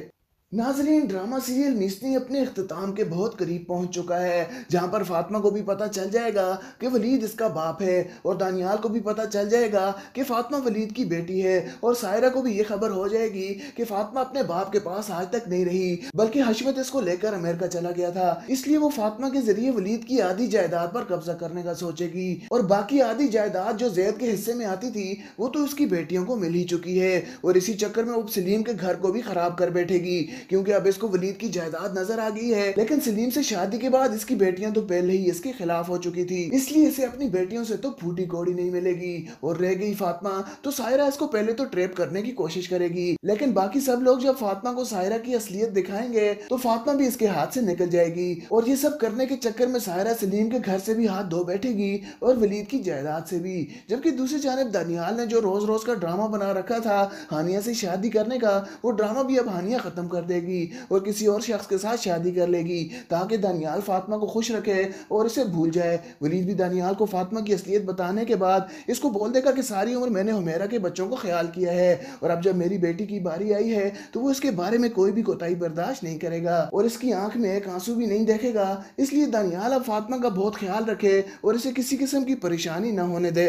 नाजरीन, ड्रामा सीरियल निस्नी अपने इख्तिताम के बहुत करीब पहुंच चुका है, जहां पर फातिमा को भी पता चल जाएगा कि वलीद इसका बाप है और दानियाल को भी पता चल जाएगा कि फातिमा वलीद की बेटी है और सायरा को भी ये खबर हो जाएगी कि फातिमा अपने बाप के पास आज तक नहीं रही बल्कि हशमत इसको लेकर अमेरिका चला गया था। इसलिए वो फातिमा के जरिए वलीद की आधी जायदाद पर कब्जा करने का सोचेगी और बाकी आधी जायदाद जो जैद के हिस्से में आती थी वो तो उसकी बेटियों को मिल ही चुकी है और इसी चक्कर में वो सलीम के घर को भी खराब कर बैठेगी क्योंकि अब इसको वलीद की जायदाद नजर आ गई है। लेकिन सलीम से शादी के बाद इसकी बेटियां तो पहले ही इसके खिलाफ हो चुकी थी, इसलिए इसे अपनी बेटियों से तो फूटी कौड़ी नहीं मिलेगी और रह गई फातिमा तो सायरा इसको पहले तो ट्रैप करने की कोशिश करेगी। लेकिन बाकी सब लोग जब फातिमा को सायरा की असलियत दिखाएंगे तो फातिमा भी इसके हाथ से निकल जाएगी और ये सब करने के चक्कर में सायरा सलीम के घर से भी हाथ धो बैठेगी और वलीद की जायदाद से भी। जबकि दूसरी जानिब दानियाल ने जो रोज रोज का ड्रामा बना रखा था हानिया से शादी करने का, वो ड्रामा भी अब हानिया खत्म कर देगी और किसी और शख्स के साथ शादी कर लेगी ताकि दानियाल फातिमा को खुश रखे और इसे भूल जाए। वलीद भी दानियाल को फातिमा की असलियत बताने के बाद इसको बोल देगा कि सारी उम्र मैंने हुमैरा के बच्चों को ख्याल किया है और अब जब मेरी बेटी की बारी आई है तो वो इसके बारे में कोई भी कोताही बर्दाश्त नहीं करेगा और इसकी आंख में एक आंसू भी नहीं देखेगा। इसलिए दानियाल अब फातिमा का बहुत ख्याल रखे और इसे किसी किस्म की परेशानी न होने दे।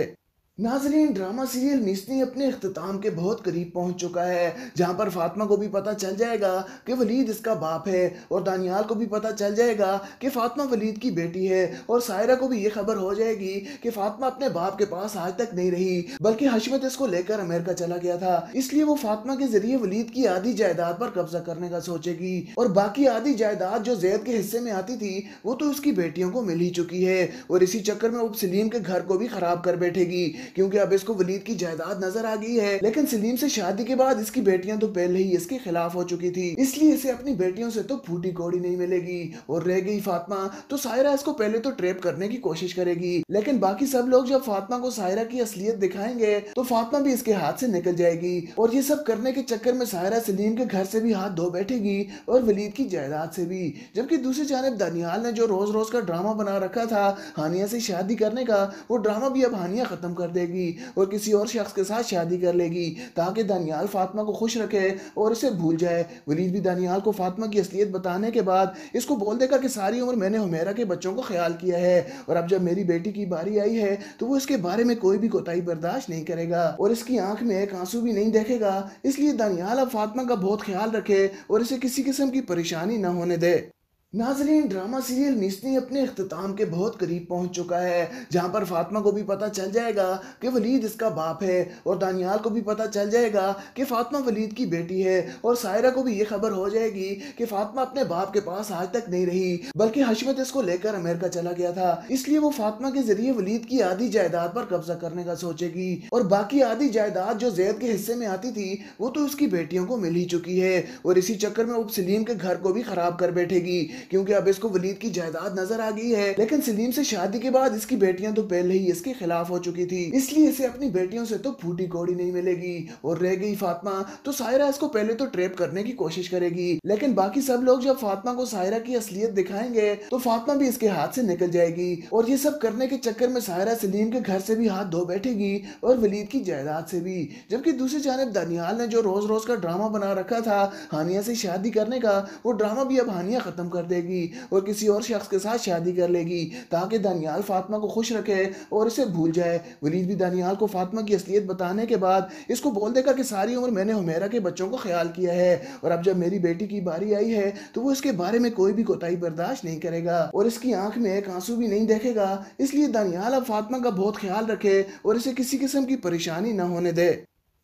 नाजरीन, ड्रामा सीरियल निस्नी अपने इख्तिताम के बहुत करीब पहुंच चुका है, जहां पर फातिमा को भी पता चल जाएगा कि वलीद इसका बाप है और दानियाल को भी पता चल जाएगा कि फातिमा वलीद की बेटी है और सायरा को भी ये खबर हो जाएगी कि फातिमा अपने बाप के पास आज तक नहीं रही बल्कि हशमत इसको लेकर अमेरिका चला गया था। इसलिए वो फातिमा के जरिए वलीद की आधी जायदाद पर कब्जा करने का सोचेगी और बाकी आधी जायदाद जो जैद के हिस्से में आती थी वो तो उसकी बेटियों को मिल ही चुकी है और इसी चक्कर में वो सलीम के घर को भी खराब कर बैठेगी क्योंकि अब इसको वलीद की जायदाद नजर आ गई है। लेकिन सलीम से शादी के बाद इसकी बेटियां तो पहले ही इसके खिलाफ हो चुकी थी, इसलिए इसे अपनी बेटियों से तो फूटी कौड़ी नहीं मिलेगी। और रह गई फातिमा, तो सायरा इसको पहले तो ट्रैप करने की कोशिश करेगी, लेकिन बाकी सब लोग जब फातिमा को सायरा की असलियत दिखाएंगे तो फातिमा भी इसके हाथ से निकल जाएगी। और ये सब करने के चक्कर में सायरा सलीम के घर से भी हाथ धो बैठेगी और वलीद की जायदाद से भी। जबकि दूसरी जानिब दानियाल ने जो रोज रोज का ड्रामा बना रखा था हानिया से शादी करने का, वो ड्रामा भी अब हानिया खत्म कर देगी और किसी और शख्स के साथ शादी कर लेगी ताकि दानियाल फातिमा को खुश रखे और इसे भूल जाए। वलीद भी दानियाल को फातिमा की असलियत बताने के बाद इसको बोल देगा कि सारी उम्र मैंने हुमैरा के बच्चों को ख्याल किया है और अब जब मेरी बेटी की बारी आई है तो वो इसके बारे में कोई भी कोताही बर्दाश्त नहीं करेगा और इसकी आंख में एक आंसू भी नहीं देखेगा। इसलिए दानियाल अब फातिमा का बहुत ख्याल रखे और इसे किसी किस्म की परेशानी न होने दे। नाजरीन, ड्रामा सीरियल निस्नी अपने इख्तिताम के बहुत करीब पहुंच चुका है, जहां पर फातिमा को भी पता चल जाएगा कि वलीद इसका बाप है और दानियाल को भी पता चल जाएगा कि फातिमा वलीद की बेटी है और सायरा को भी ये खबर हो जाएगी कि फातिमा अपने बाप के पास आज तक नहीं रही बल्कि हशमत इसको लेकर अमेरिका चला गया था। इसलिए वो फातिमा के जरिए वलीद की आधी जायदाद पर कब्जा करने का सोचेगी और बाकी आधी जायदाद जो जैद के हिस्से में आती थी वो तो उसकी बेटियों को मिल ही चुकी है और इसी चक्कर में अब सलीम के घर को भी खराब कर बैठेगी क्योंकि अब इसको वलीद की जायदाद नजर आ गई है। लेकिन सलीम से शादी के बाद इसकी बेटियां तो पहले ही इसके खिलाफ हो चुकी थी, इसलिए इसे अपनी बेटियों से तो फूटी कौड़ी नहीं मिलेगी। और रह गई फातिमा, तो सायरा इसको पहले तो ट्रैप करने की कोशिश करेगी, लेकिन बाकी सब लोग जब फातिमा को सायरा की असलियत दिखाएंगे तो फातिमा भी इसके हाथ से निकल जाएगी और ये सब करने के चक्कर में सायरा सलीम के घर से भी हाथ धो बैठेगी और वलीद की जायदाद से भी। जबकि दूसरी जानिब दानियाल ने जो रोज रोज का ड्रामा बना रखा था हानिया से शादी करने का, वो ड्रामा भी अब हानिया खत्म कर देगी और किसी और शख्स के साथ शादी कर लेगी ताकि दानियाल फातिमा को खुश रखे और इसे भूल जाए। वलीद भी दानियाल को फातिमा की असलियत बताने के बाद इसको बोल देगा कि सारी उम्र मैंने हुमैरा के बच्चों को ख्याल किया है और अब जब मेरी बेटी की बारी आई है तो वो इसके बारे में कोई भी कोताही बर्दाश्त नहीं करेगा और इसकी आंख में एक आंसू भी नहीं देखेगा। इसलिए दानियाल अब फातिमा का बहुत ख्याल रखे और इसे किसी किस्म की परेशानी न होने दे।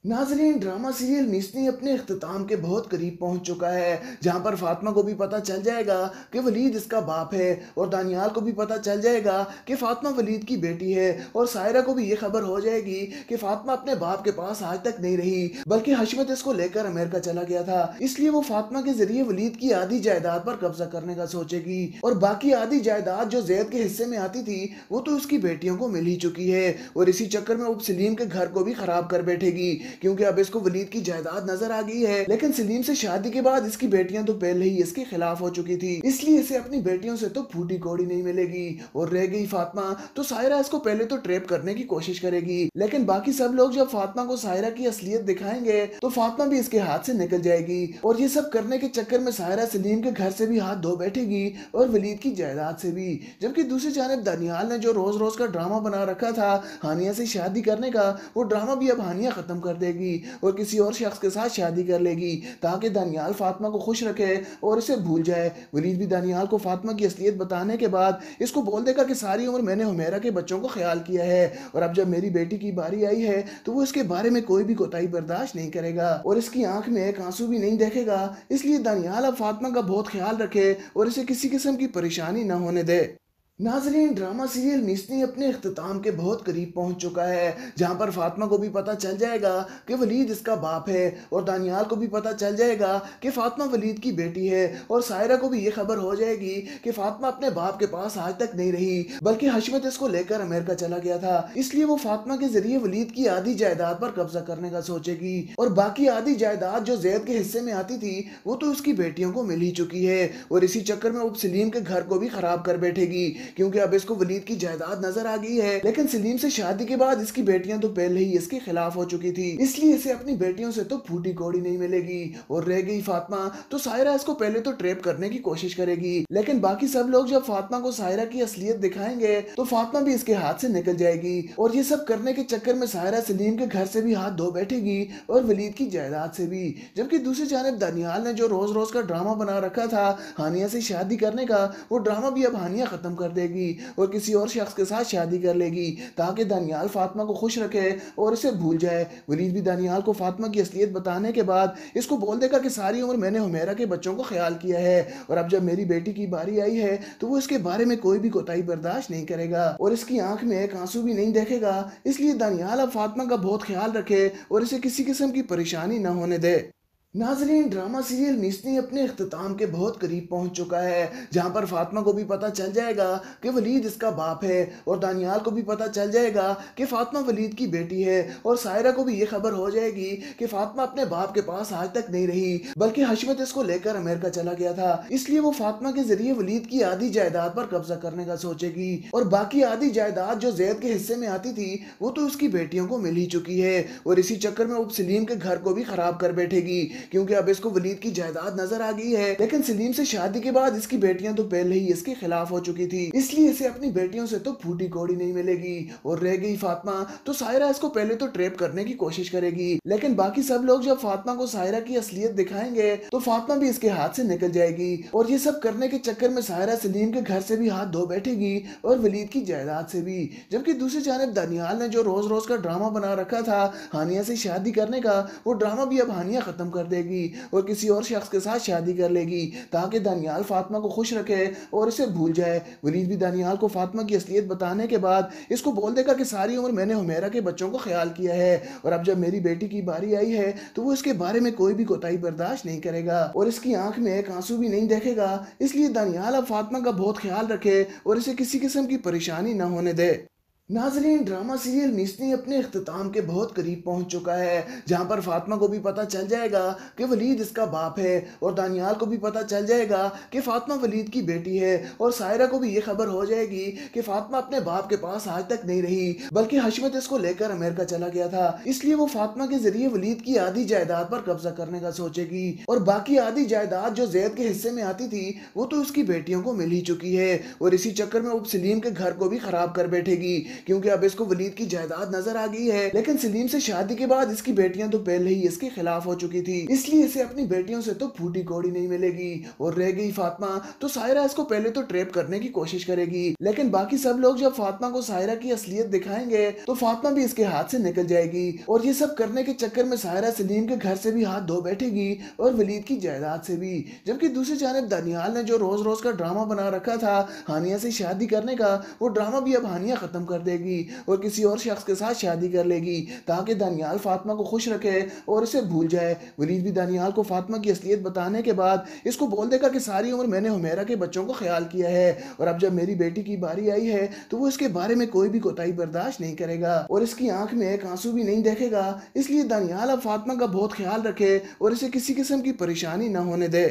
नाजरीन, ड्रामा सीरियल निस्नी अपने इख्तिताम के बहुत करीब पहुंच चुका है, जहां पर फातिमा को भी पता चल जाएगा कि वलीद इसका बाप है और दानियाल को भी पता चल जाएगा कि फातिमा वलीद की बेटी है और सायरा को भी ये खबर हो जाएगी कि फातिमा अपने बाप के पास आज तक नहीं रही बल्कि हशमत इसको लेकर अमेरिका चला गया था। इसलिए वो फातिमा के जरिए वलीद की आधी जायदाद पर कब्जा करने का सोचेगी और बाकी आधी जायदाद जो जैद के हिस्से में आती थी वो तो उसकी बेटियों को मिल ही चुकी है और इसी चक्कर में अब सलीम के घर को भी खराब कर बैठेगी क्योंकि अब इसको वलीद की जायदाद नजर आ गई है। लेकिन सलीम से शादी के बाद इसकी बेटियां तो पहले ही इसके खिलाफ हो चुकी थी, इसलिए इसे अपनी बेटियों से तो फूटी कौड़ी नहीं मिलेगी। और रह गई फातिमा, तो सायरा इसको पहले तो ट्रैप करने की कोशिश करेगी, लेकिन बाकी सब लोग जब फातिमा को सायरा की असलियत दिखाएंगे तो फातिमा भी इसके हाथ से निकल जाएगी और ये सब करने के चक्कर में सायरा सलीम के घर से भी हाथ धो बैठेगी और वलीद की जायदाद से भी। जबकि दूसरी जानिब दानियाल ने जो रोज रोज का ड्रामा बना रखा था हानिया से शादी करने का, वो ड्रामा भी अब हानिया खत्म कर देगी और किसी और शख्स के साथ शादी कर लेगी ताकि दानियाल फातिमा को खुश रखे और इसे भूल जाए। वलीद भी दानियाल को फातिमा की असलियत बताने के बाद इसको बोल देगा कि सारी उम्र मैंने हुमैरा के बच्चों को ख्याल किया है और अब जब मेरी बेटी की बारी आई है तो वो इसके बारे में कोई भी कोताही बर्दाश्त नहीं करेगा और इसकी आंख में एक आंसू भी नहीं देखेगा। इसलिए दानियाल अब फातिमा का बहुत ख्याल रखे और इसे किसी किस्म की परेशानी न होने दे। नाजरीन, ड्रामा सीरियल निस्नी अपने इख्तिताम के बहुत करीब पहुंच चुका है, जहां पर फातिमा को भी पता चल जाएगा कि वलीद इसका बाप है और दानियाल को भी पता चल जाएगा कि फातिमा वलीद की बेटी है और सायरा को भी ये खबर हो जाएगी कि फातिमा अपने बाप के पास आज तक नहीं रही बल्कि हशमत इसको लेकर अमेरिका चला गया था। इसलिए वो फातिमा के जरिए वलीद की आधी जायदाद पर कब्जा करने का सोचेगी और बाकी आधी जायदाद जो जैद के हिस्से में आती थी वो तो उसकी बेटियों को मिल ही चुकी है और इसी चक्कर में अब सलीम के घर को भी खराब कर बैठेगी क्योंकि अब इसको वलीद की जायदाद नजर आ गई है। लेकिन सलीम से शादी के बाद इसकी बेटियां तो पहले ही इसके खिलाफ हो चुकी थी, इसलिए इसे अपनी बेटियों से तो फूटी कौड़ी नहीं मिलेगी। और रह गई फातिमा, तो सायरा इसको पहले तो ट्रैप करने की कोशिश करेगी, लेकिन बाकी सब लोग जब फातिमा को सायरा की असलियत दिखाएंगे तो फातिमा भी इसके हाथ से निकल जाएगी और ये सब करने के चक्कर में सायरा सलीम के घर से भी हाथ धो बैठेगी और वलीद की जायदाद से भी। जबकि दूसरी जानिब दानियाल ने जो रोज रोज का ड्रामा बना रखा था हानिया से शादी करने का, वो ड्रामा भी अब हानिया खत्म कर देगी और किसी और शख्स के साथ शादी कर लेगी ताकि दानियाल फातिमा को खुश रखे और इसे भूल जाए। वलीद भी दानियाल को फातिमा की असलियत बताने के बाद इसको बोल देगा कि सारी उम्र मैंने हुमैरा के बच्चों को ख्याल किया है और अब जब मेरी बेटी की बारी आई है तो वो इसके बारे में कोई भी कोताही बर्दाश्त नहीं करेगा और इसकी आंख में एक आंसू भी नहीं देखेगा। इसलिए दानियाल अब फातिमा का बहुत ख्याल रखे और इसे किसी किस्म की परेशानी न होने दे। नाजरीन, ड्रामा सीरियल निस्नी अपने इख्तिताम के बहुत करीब पहुंच चुका है, जहां पर फातिमा को भी पता चल जाएगा कि वलीद इसका बाप है और दानियाल को भी पता चल जाएगा कि फातिमा वलीद की बेटी है और सायरा को भी ये खबर हो जाएगी कि फातिमा अपने बाप के पास आज तक नहीं रही बल्कि हशमत इसको लेकर अमेरिका चला गया था। इसलिए वो फातिमा के जरिए वलीद की आधी जायदाद पर कब्जा करने का सोचेगी और बाकी आधी जायदाद जो जैद के हिस्से में आती थी वो तो उसकी बेटियों को मिल ही चुकी है और इसी चक्कर में वो सलीम के घर को भी खराब कर बैठेगी क्योंकि अब इसको वलीद की जायदाद नजर आ गई है। लेकिन सलीम से शादी के बाद इसकी बेटियां तो पहले ही इसके खिलाफ हो चुकी थी, इसलिए इसे अपनी बेटियों से तो फूटी कौड़ी नहीं मिलेगी और रह गई फातिमा तो सायरा इसको पहले तो ट्रैप करने की कोशिश करेगी। लेकिन बाकी सब लोग जब फातिमा को सायरा की असलियत दिखाएंगे तो फातिमा भी इसके हाथ से निकल जाएगी और ये सब करने के चक्कर में सायरा सलीम के घर से भी हाथ धो बैठेगी और वलीद की जायदाद से भी। जबकि दूसरी जानब दानियाल ने जो रोज रोज का ड्रामा बना रखा था हानिया से शादी करने का, वो ड्रामा भी अब हानिया खत्म कर देगी और किसी और शख्स के साथ शादी कर लेगी ताकि दानियाल फातिमा को खुश रखे और इसे भूल जाए। वलीद भी दानियाल को फातिमा की असलियत बताने के बाद इसको बोल देगा कि सारी उम्र मैंने हुमैरा के बच्चों को ख्याल किया है और अब जब मेरी बेटी की बारी आई है तो वो इसके बारे में कोई भी कोताही बर्दाश्त नहीं करेगा और इसकी आंख में एक आंसू भी नहीं देखेगा। इसलिए दानियाल अब फातिमा का बहुत ख्याल रखे और इसे किसी किस्म की परेशानी न होने दे। नाजरीन, ड्रामा सीरियल निस्नी अपने इख्तिताम के बहुत करीब पहुंच चुका है, जहां पर फातिमा को भी पता चल जाएगा कि वलीद इसका बाप है और दानियाल को भी पता चल जाएगा कि फातिमा वलीद की बेटी है और सायरा को भी ये खबर हो जाएगी कि फातिमा अपने बाप के पास आज तक नहीं रही बल्कि हशमत इसको लेकर अमेरिका चला गया था। इसलिए वो फातिमा के जरिए वलीद की आधी जायदाद पर कब्जा करने का सोचेगी और बाकी आधी जायदाद जो जैद के हिस्से में आती थी वो तो उसकी बेटियों को मिल ही चुकी है और इसी चक्कर में वो सलीम के घर को भी खराब कर बैठेगी क्योंकि अब इसको वलीद की जायदाद नजर आ गई है। लेकिन सलीम से शादी के बाद इसकी बेटियां तो पहले ही इसके खिलाफ हो चुकी थी, इसलिए इसे अपनी बेटियों से तो फूटी कौड़ी नहीं मिलेगी और रह गई फातिमा तो सायरा इसको पहले तो ट्रैप करने की कोशिश करेगी। लेकिन बाकी सब लोग जब फातिमा को सायरा की असलियत दिखाएंगे तो फातिमा भी इसके हाथ से निकल जाएगी और ये सब करने के चक्कर में सायरा सलीम के घर से भी हाथ धो बैठेगी और वलीद की जायदाद से भी। जबकि दूसरी जानब दानियाल ने जो रोज रोज का ड्रामा बना रखा था हानिया से शादी करने का, वो ड्रामा भी अब हानिया खत्म कर देगी और किसी और शख्स के साथ शादी कर लेगी ताकि दानियाल फातिमा को खुश रखे और इसे भूल जाए। वलीद भी दानियाल को फातिमा की असलियत बताने के बाद इसको बोल देगा कि सारी उम्र मैंने हुमैरा के बच्चों को ख्याल किया है और अब जब मेरी बेटी की बारी आई है तो वो इसके बारे में कोई भी कोताही बर्दाश्त नहीं करेगा और इसकी आंख में एक आंसू भी नहीं देखेगा। इसलिए दानियाल अब फातिमा का बहुत ख्याल रखे और इसे किसी किस्म की परेशानी न होने दे।